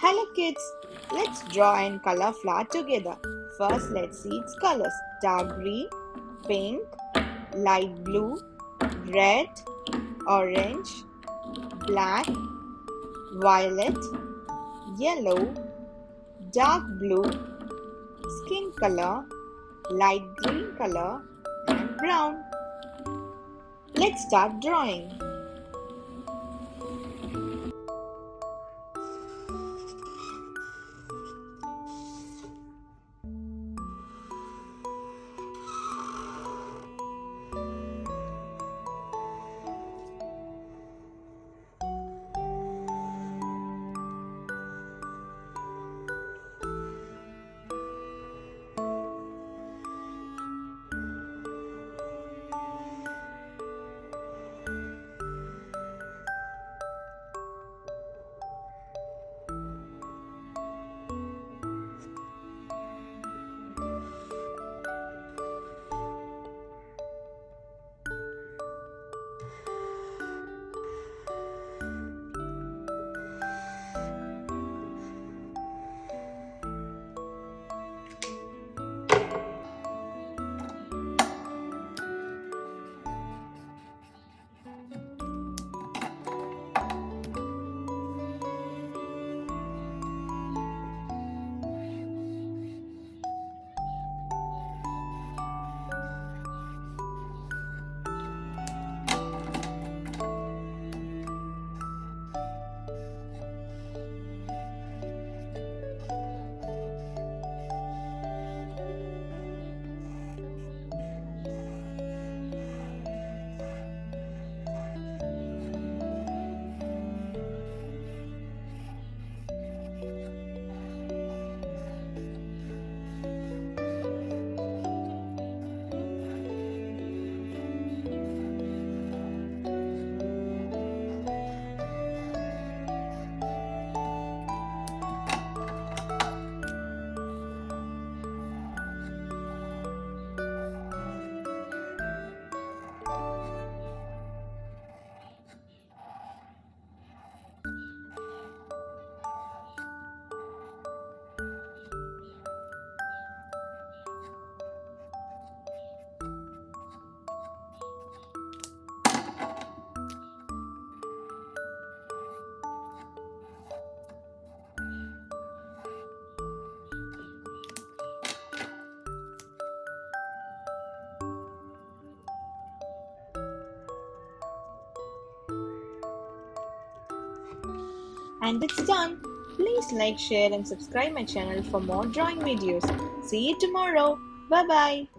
Hello kids, let's draw and color flower together. First let's see its colors. Dark green, pink, light blue, red, orange, black, violet, yellow, dark blue, skin color, light green color and brown. Let's start drawing. And it's done. Please like, share and subscribe my channel for more drawing videos. See you tomorrow. Bye bye.